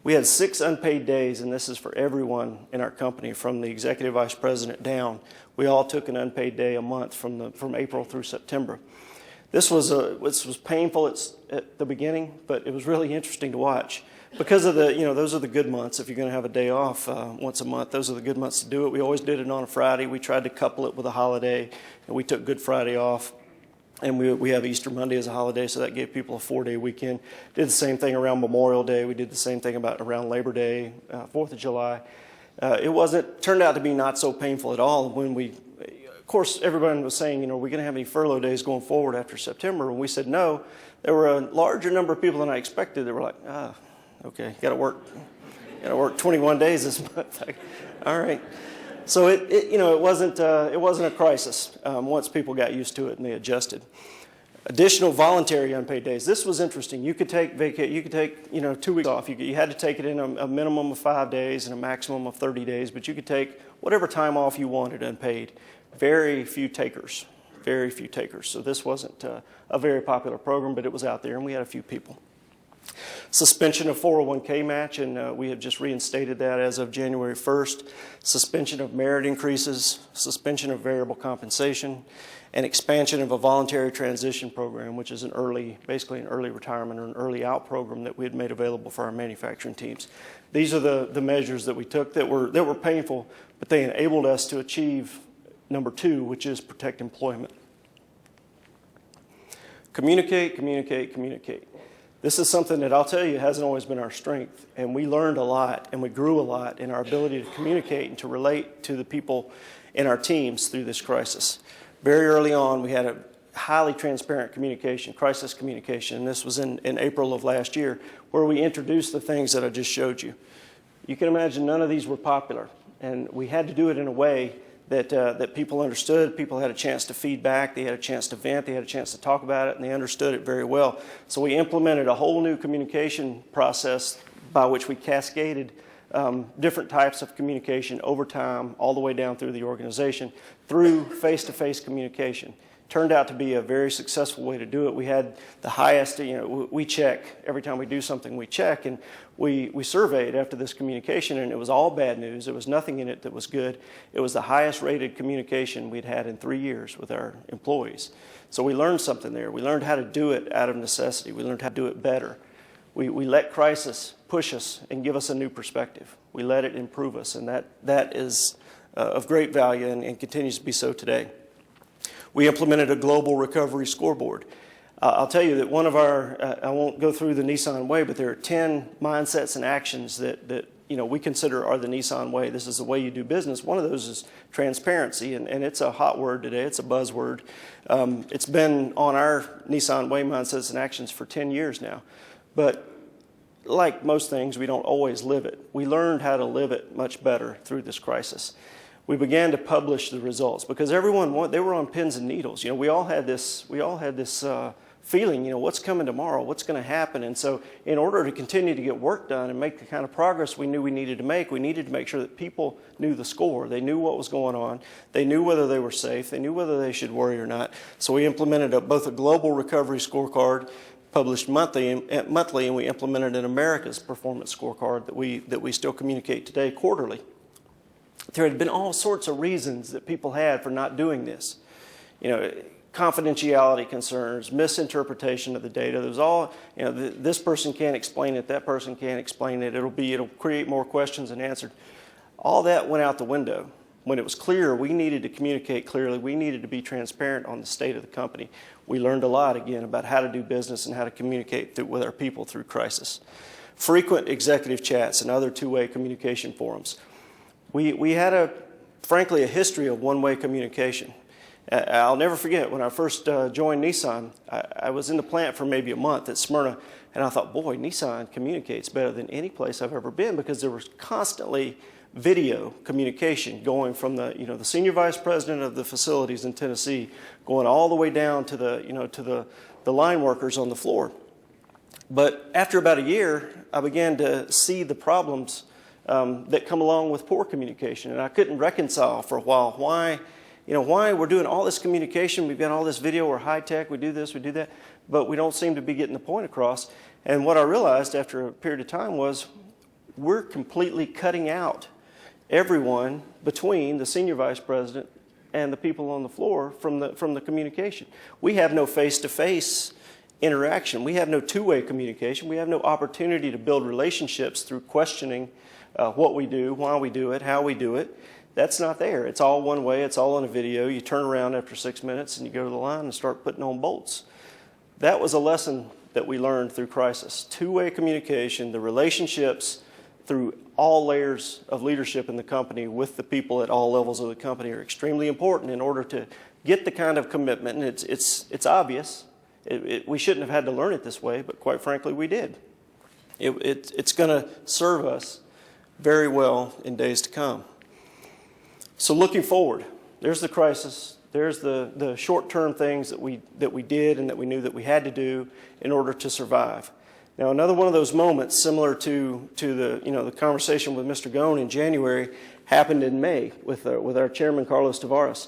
We had 6 unpaid days, and this is for everyone in our company, from the executive vice president down. We all took an unpaid day a month from April through September. This was painful at the beginning, but it was really interesting to watch. Because of those are the good months. If you're going to have a day off once a month, those are the good months to do it. We always did it on a Friday. We tried to couple it with a holiday, and we took Good Friday off. And we have Easter Monday as a holiday, so that gave people a 4-day weekend. Did the same thing around Memorial Day. We did the same thing around Labor Day, 4th of July. It turned out to be not so painful at all. Of course, everyone was saying, are we going to have any furlough days going forward after September? And we said no. There were a larger number of people than I expected that were like, okay, got to work 21 days this month. All right. So it wasn't a crisis once people got used to it and they adjusted. Additional voluntary unpaid days. This was interesting. You could take 2 weeks off. You had to take it in a minimum of 5 days and a maximum of 30 days, but you could take whatever time off you wanted unpaid. Very few takers. Very few takers. So this wasn't a very popular program, but it was out there, and we had a few people. Suspension of 401k match, and we have just reinstated that as of January 1st. Suspension of merit increases, suspension of variable compensation, and expansion of a voluntary transition program, which is basically an early retirement or an early out program that we had made available for our manufacturing teams. These are the measures that we took that were painful, but they enabled us to achieve number 2, which is protect employment. Communicate, communicate, communicate. This is something that I'll tell you hasn't always been our strength, and we learned a lot and we grew a lot in our ability to communicate and to relate to the people in our teams through this crisis. Very early on, we had a highly transparent communication, crisis communication, and this was in April of last year, where we introduced the things that I just showed you. You can imagine none of these were popular, and we had to do it in a way that people understood. People had a chance to feedback, they had a chance to vent, they had a chance to talk about it, and they understood it very well. So we implemented a whole new communication process by which we cascaded different types of communication over time, all the way down through the organization, through face-to-face communication. Turned out to be a very successful way to do it. We had the highest, we check, every time we do something we check, and we surveyed after this communication, and it was all bad news. There was nothing in it that was good. It was the highest rated communication we'd had in 3 years with our employees. So we learned something there. We learned how to do it out of necessity. We learned how to do it better. We let crisis push us and give us a new perspective. We let it improve us, and that is of great value and continues to be so today. We implemented a global recovery scoreboard. I'll tell you that one of our, I won't go through the Nissan way, but there are 10 mindsets and actions that we consider are the Nissan way. This is the way you do business. One of those is transparency, and it's a hot word today. It's a buzzword. It's been on our Nissan way mindsets and actions for 10 years now. But like most things, we don't always live it. We learned how to live it much better through this crisis. We began to publish the results because everyone, they were on pins and needles. We all had this feeling, what's coming tomorrow, what's going to happen. And so in order to continue to get work done and make the kind of progress we knew we needed to make sure that people knew the score. They knew what was going on. They knew whether they were safe. They knew whether they should worry or not. So we implemented both a global recovery scorecard published monthly, and we implemented an America's performance scorecard that we still communicate today quarterly. There had been all sorts of reasons that people had for not doing this. Confidentiality concerns, misinterpretation of the data. There's all, this person can't explain it, that person can't explain it. It'll create more questions than answered. All that went out the window. When it was clear we needed to communicate clearly, we needed to be transparent on the state of the company. We learned a lot, again, about how to do business and how to communicate with our people through crisis. Frequent executive chats and other two-way communication forums. We had, frankly, a history of one-way communication. I'll never forget when I first joined Nissan, I was in the plant for maybe a month at Smyrna, and I thought, boy, Nissan communicates better than any place I've ever been because there was constantly video communication going from the senior vice president of the facilities in Tennessee going all the way down to the line workers on the floor. But after about a year, I began to see the problems that come along with poor communication, and I couldn't reconcile for a while why we're doing all this communication, we've got all this video, we're high tech, we do this, we do that, but we don't seem to be getting the point across. And what I realized after a period of time was we're completely cutting out everyone between the senior vice president and the people on the floor from the communication. We have no face-to-face interaction. We have no two-way communication. We have no opportunity to build relationships through questioning what we do, why we do it, how we do it. That's not there. It's all one way. It's all on a video. You turn around after 6 minutes and you go to the line and start putting on bolts. That was a lesson that we learned through crisis. Two-way communication, the relationships through all layers of leadership in the company with the people at all levels of the company are extremely important in order to get the kind of commitment. And it's obvious. We shouldn't have had to learn it this way, but quite frankly, we did. It's going to serve us very well in days to come. So looking forward, there's the crisis. There's the short-term things that we did and that we knew that we had to do in order to survive. Now, another one of those moments, similar to the conversation with Mr. Gone in January, happened in May with our chairman, Carlos Tavares.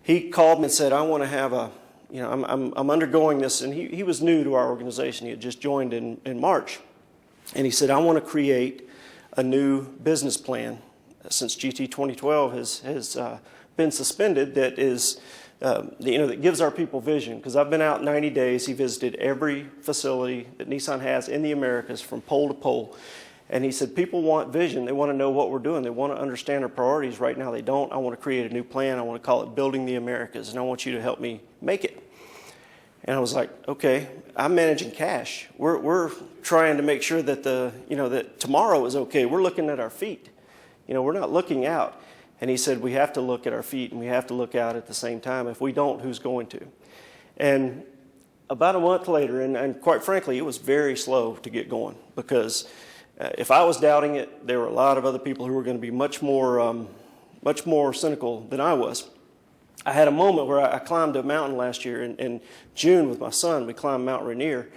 He called me and said, I want to have I'm undergoing this, and he was new to our organization. He had just joined in March. And he said, I want to create a new business plan since GT 2012 has been suspended that is, that gives our people vision. Because I've been out 90 days. He visited every facility that Nissan has in the Americas from pole to pole. And he said, people want vision. They want to know what we're doing. They want to understand our priorities. Right now they don't. I want to create a new plan. I want to call it Building the Americas, and I want you to help me make it. And I was like, okay, I'm managing cash. We're trying to make sure that that tomorrow is okay. We're looking at our feet. We're not looking out. And he said, we have to look at our feet and we have to look out at the same time. If we don't, who's going to? And about a month later, and quite frankly, it was very slow to get going because if I was doubting it, there were a lot of other people who were going to be much more cynical than I was. I had a moment where I climbed a mountain last year in June with my son. We climbed Mount Rainier.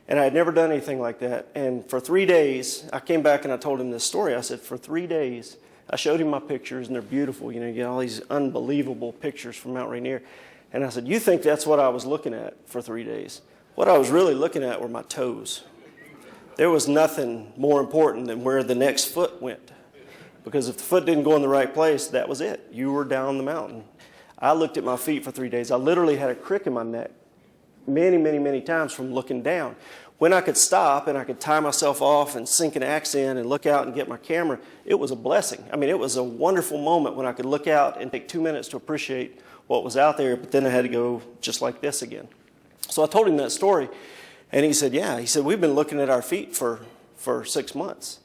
And I had never done anything like that. And for 3 days, I came back and I told him this story. I said, for 3 days, I showed him my pictures, and they're beautiful. You get all these unbelievable pictures from Mount Rainier. And I said, you think that's what I was looking at for 3 days? What I was really looking at were my toes. There was nothing more important than where the next foot went. Because if the foot didn't go in the right place, that was it. You were down the mountain. I looked at my feet for 3 days. I literally had a crick in my neck many, many, many times from looking down. When I could stop and I could tie myself off and sink an axe in and look out and get my camera, it was a blessing. I mean, it was a wonderful moment when I could look out and take 2 minutes to appreciate what was out there, but then I had to go just like this again. So I told him that story, and he said, yeah. He said, we've been looking at our feet for 6 months.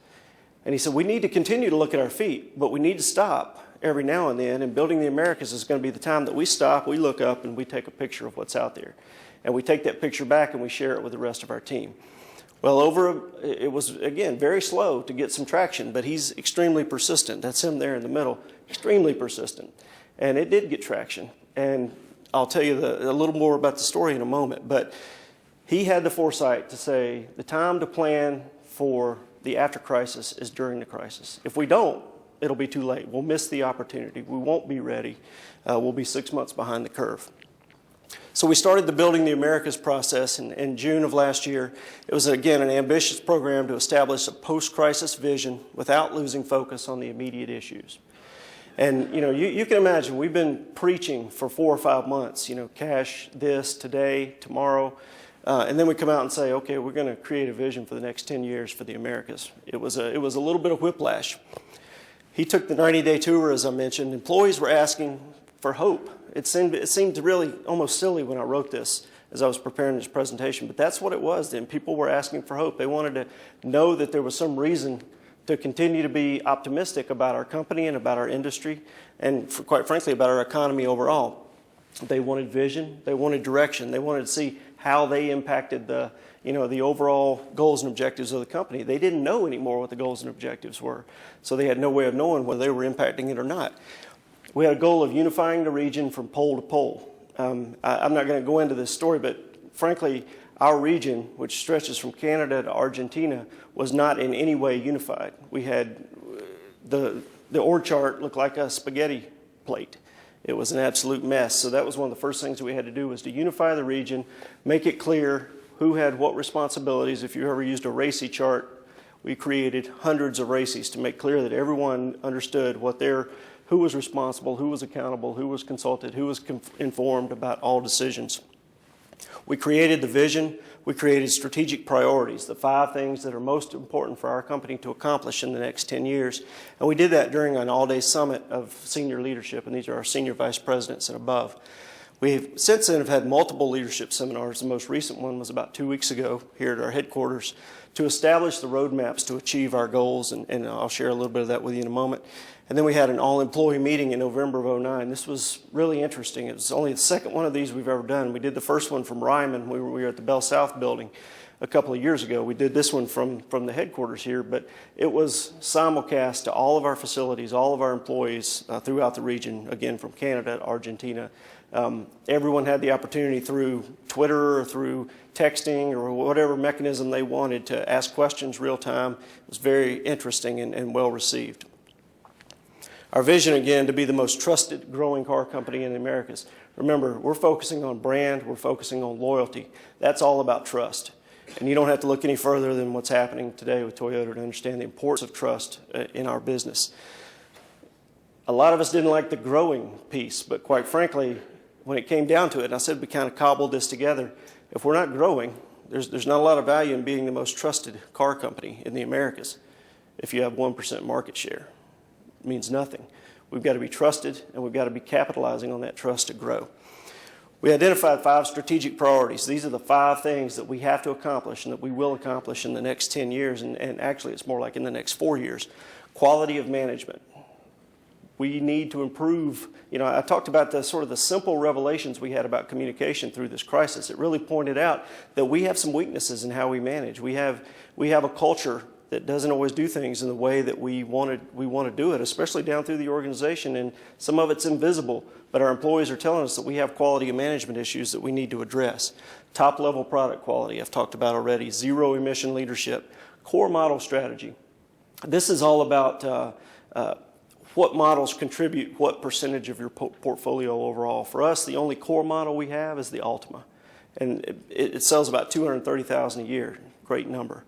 And he said, we need to continue to look at our feet, but we need to stop every now and then, and Building the Americas is going to be the time that we stop, we look up, and we take a picture of what's out there. And we take that picture back and we share it with the rest of our team. Well, it was, again, very slow to get some traction, but he's extremely persistent. That's him there in the middle, extremely persistent. And it did get traction. And I'll tell you a little more about the story in a moment. But he had the foresight to say the time to plan for the after crisis is during the crisis. If we don't, it'll be too late. We'll miss the opportunity. We won't be ready. We'll be 6 months behind the curve. So we started the Building the Americas process in June of last year. It was, again, an ambitious program to establish a post-crisis vision without losing focus on the immediate issues. And, you can imagine, we've been preaching for 4 or 5 months, cash this, today, tomorrow. And then we come out and say, okay, we're going to create a vision for the next 10 years for the Americas. It was a little bit of whiplash. He took the 90-day tour, as I mentioned. Employees were asking for hope. It seemed really almost silly when I wrote this as I was preparing this presentation, but that's what it was then. People were asking for hope. They wanted to know that there was some reason to continue to be optimistic about our company and about our industry and, quite frankly, about our economy overall. They wanted vision. They wanted direction. They wanted to see how they impacted the overall goals and objectives of the company. They didn't know anymore what the goals and objectives were, so they had no way of knowing whether they were impacting it or not. We had a goal of unifying the region from pole to pole. I'm not going to go into this story, but frankly, our region, which stretches from Canada to Argentina, was not in any way unified. We had the org chart looked like a spaghetti plate. It was an absolute mess. So that was one of the first things that we had to do, was to unify the region, make it clear who had what responsibilities. If you ever used a RACI chart, we created hundreds of RACIs to make clear that everyone understood who was responsible, who was accountable, who was consulted, who was informed about all decisions. We created the vision. We created strategic priorities, the 5 things that are most important for our company to accomplish in the next 10 years. And we did that during an all-day summit of senior leadership, and these are our senior vice presidents and above. We've since then have had multiple leadership seminars. The most recent one was about 2 weeks ago here at our headquarters to establish the roadmaps to achieve our goals, and I'll share a little bit of that with you in a moment. And then we had an all-employee meeting in November of 2009. This was really interesting. It was only the second one of these we've ever done. We did the first one from Ryman. We were at the Bell South building a couple of years ago. We did this one from the headquarters here, but it was simulcast to all of our facilities, all of our employees throughout the region, again, from Canada to Argentina. Everyone had the opportunity through Twitter or through texting or whatever mechanism they wanted to ask questions real time. It was very interesting and well received. Our vision, again, to be the most trusted growing car company in the Americas. Remember, we're focusing on brand, we're focusing on loyalty. That's all about trust. And you don't have to look any further than what's happening today with Toyota to understand the importance of trust in our business. A lot of us didn't like the growing piece, but quite frankly, when it came down to it, and I said we kind of cobbled this together, if we're not growing, there's not a lot of value in being the most trusted car company in the Americas if you have 1% market share. It means nothing. We've got to be trusted, and we've got to be capitalizing on that trust to grow. We identified 5 strategic priorities. These are the 5 things that we have to accomplish and that we will accomplish in the next 10 years, and actually it's more like in the next 4 years. Quality of management. We need to improve. I talked about the sort of the simple revelations we had about communication through this crisis. It really pointed out that we have some weaknesses in how we manage. We have a culture that doesn't always do things in the way that we want to do it, especially down through the organization, and some of it's invisible, but our employees are telling us that we have quality of management issues that we need to address. Top-level product quality, I've talked about already. Zero-emission leadership. Core model strategy. This is all about what models contribute what percentage of your portfolio overall. For us, the only core model we have is the Altima, and it sells about 230,000 a year. Great number.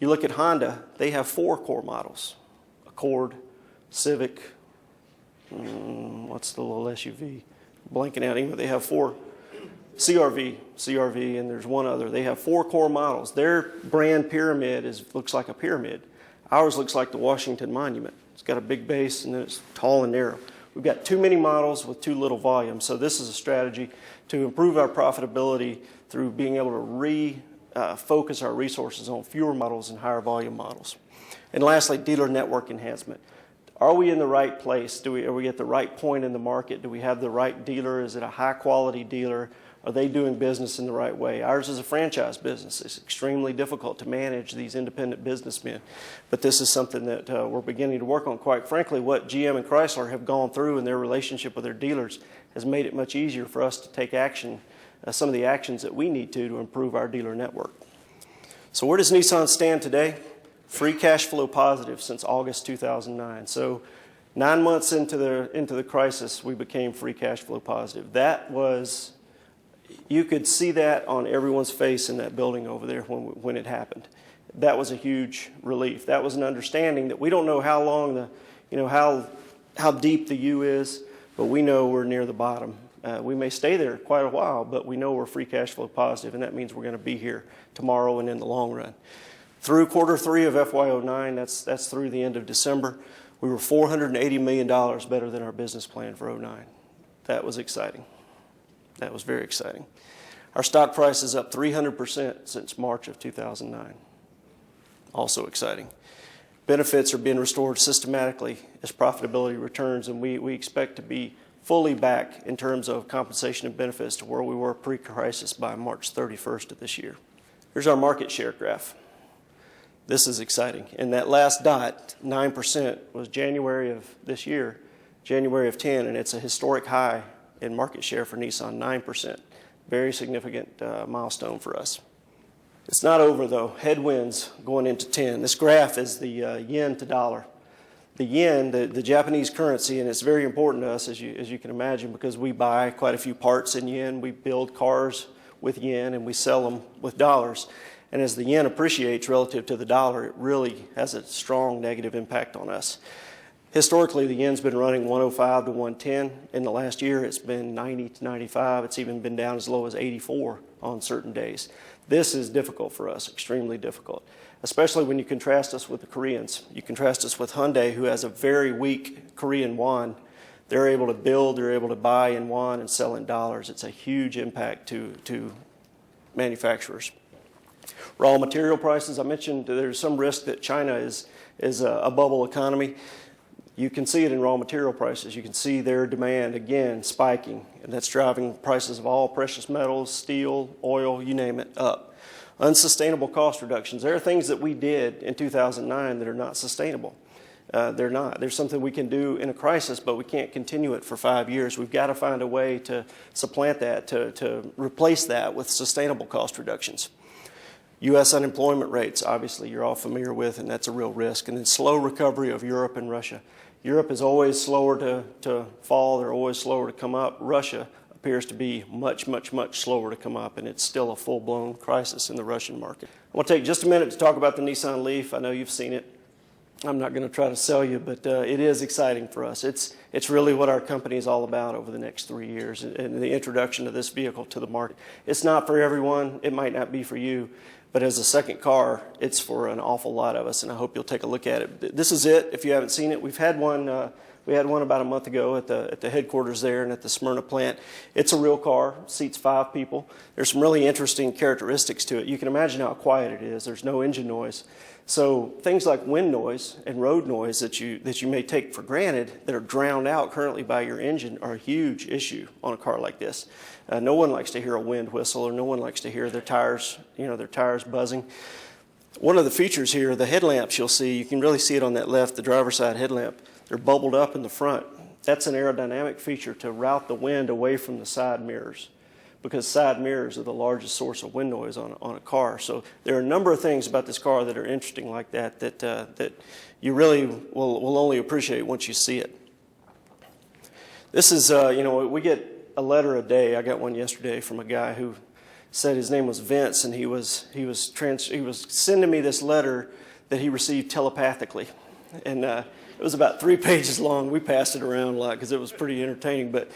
You look at Honda, they have 4 core models. Accord, Civic, what's the little SUV? Blanking out. Anyway, they have 4. CRV, and there's one other. They have 4 core models. Their brand pyramid looks like a pyramid. Ours looks like the Washington Monument. It's got a big base, and then it's tall and narrow. We've got too many models with too little volume, so this is a strategy to improve our profitability through being able to focus our resources on fewer models and higher volume models. And lastly, dealer network enhancement. Are we in the right place? Are we at the right point in the market? Do we have the right dealer? Is it a high quality dealer? Are they doing business in the right way? Ours is a franchise business. It's extremely difficult to manage these independent businessmen. But this is something that we're beginning to work on. Quite frankly, what GM and Chrysler have gone through in their relationship with their dealers has made it much easier for us to take action, some of the actions that we need to improve our dealer network. So where does Nissan stand today? Free cash flow positive since August 2009. So 9 months into the crisis, we became free cash flow positive. That was, you could see that on everyone's face in that building over there when it happened. That was a huge relief. That was an understanding that we don't know how long how deep the U is, but we know we're near the bottom. We may stay there quite a while, but we know we're free cash flow positive, and that means we're going to be here tomorrow and in the long run. Through Q3 of FY09, that's through the end of December, we were $480 million better than our business plan for 09. That was exciting. That was very exciting. Our stock price is up 300% since March of 2009. Also exciting. Benefits are being restored systematically as profitability returns, and we expect to be fully back in terms of compensation and benefits to where we were pre-crisis by March 31st of this year. Here's our market share graph. This is exciting. And that last dot, 9%, was January of this year, January of 10, and it's a historic high in market share for Nissan, 9%. Very significant milestone for us. It's not over though. Headwinds going into 10. This graph is the yen to dollar. The yen, the Japanese currency, and it's very important to us as you can imagine because we buy quite a few parts in yen. We build cars with yen and we sell them with dollars. And as the yen appreciates relative to the dollar, it really has a strong negative impact on us. Historically, the yen's been running 105 to 110. In the last year, it's been 90 to 95. It's even been down as low as 84 on certain days. This is difficult for us, extremely difficult, especially when you contrast us with the Koreans. You contrast us with Hyundai, who has a very weak Korean won. They're able to build, they're able to buy in won and sell in dollars. It's a huge impact to manufacturers. Raw material prices, I mentioned there's some risk that China is a bubble economy. You can see it in raw material prices. You can see their demand, again, spiking, and that's driving prices of all precious metals, steel, oil, you name it, up. Unsustainable cost reductions. There are things that we did in 2009 that are not sustainable. They're not. There's something we can do in a crisis, but we can't continue it for 5 years. We've got to find a way to supplant that, to replace that with sustainable cost reductions. U.S. unemployment rates, obviously, you're all familiar with, and that's a real risk. And then slow recovery of Europe and Russia. Europe is always slower to fall. They're always slower to come up. Russia appears to be much, much, much slower to come up, and it's still a full-blown crisis in the Russian market. I want to take just a minute to talk about the Nissan Leaf. I know you've seen it. I'm not going to try to sell you, but it is exciting for us. It's really what our company is all about over the next 3 years, and the introduction of this vehicle to the market. It's not for everyone. It might not be for you. But as a second car, it's for an awful lot of us, and I hope you'll take a look at it. This is it. If you haven't seen it, we've had one. We had one about a month ago at the headquarters there and at the Smyrna plant. It's a real car. Seats 5 people. There's some really interesting characteristics to it. You can imagine how quiet it is. There's no engine noise. So things like wind noise and road noise that you may take for granted that are drowned out currently by your engine are a huge issue on a car like this. No one likes to hear a wind whistle, or no one likes to hear their tires buzzing. One of the features here, the headlamps you'll see, you can really see it on that left, the driver's side headlamp. They're bubbled up in the front. That's an aerodynamic feature to route the wind away from the side mirrors, because side mirrors are the largest source of wind noise on a car. So there are a number of things about this car that are interesting like that you really will only appreciate once you see it. This is, we get a letter a day. I got one yesterday from a guy who said his name was Vince, and he was sending me this letter that he received telepathically, and it was about 3 pages long. We passed it around a lot because it was pretty entertaining. But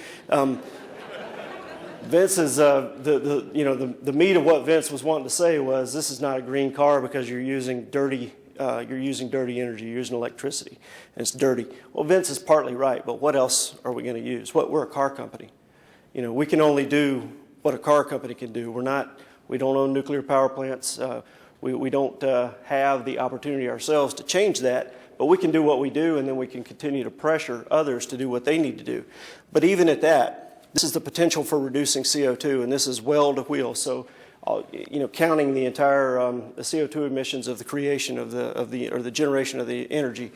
Vince is the meat of what Vince was wanting to say was, this is not a green car because you're using dirty energy, you're using electricity, and it's dirty. Well, Vince is partly right, but what else are we going to use? We're a car company. We can only do what a car company can do. We don't own nuclear power plants. We don't have the opportunity ourselves to change that, but we can do what we do, and then we can continue to pressure others to do what they need to do. But even at that, this is the potential for reducing CO2, and this is well to wheel. So, counting the entire the CO2 emissions of the creation of the generation of the energy,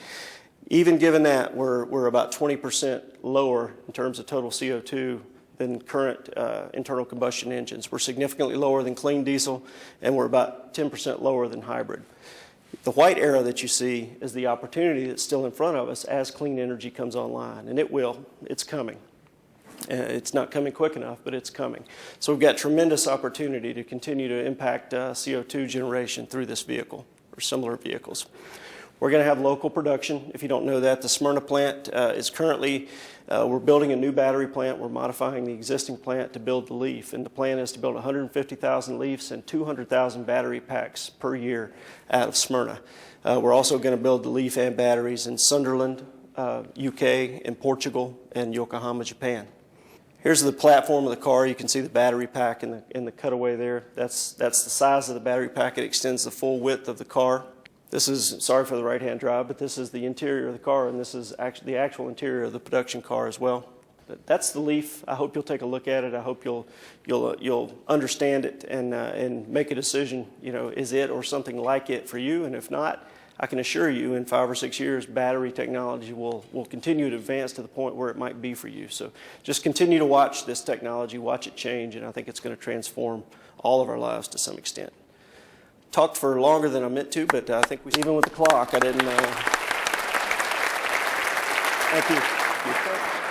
even given that, we're about 20% lower in terms of total CO2 than current internal combustion engines. We're significantly lower than clean diesel, and we're about 10% lower than hybrid. The white arrow that you see is the opportunity that's still in front of us as clean energy comes online, and it will. It's coming. It's not coming quick enough, but it's coming. So we've got tremendous opportunity to continue to impact CO2 generation through this vehicle or similar vehicles. We're going to have local production. If you don't know that, the Smyrna plant is currently, we're building a new battery plant. We're modifying the existing plant to build the Leaf, and the plan is to build 150,000 Leafs and 200,000 battery packs per year out of Smyrna. We're also going to build the Leaf and batteries in Sunderland, UK, in Portugal, and Yokohama, Japan. Here's the platform of the car. You can see the battery pack in the cutaway there. That's the size of the battery pack. It extends the full width of the car. This is, sorry for the right-hand drive, but this is the interior of the car, and this is actually the actual interior of the production car as well. But that's the Leaf. I hope you'll take a look at it. I hope you'll understand it and make a decision. Is it or something like it for you? And if not, I can assure you in 5 or 6 years, battery technology will continue to advance to the point where it might be for you. So just continue to watch this technology, watch it change, and I think it's going to transform all of our lives to some extent. Talked for longer than I meant to, but I think even with the clock, I didn't. Thank you.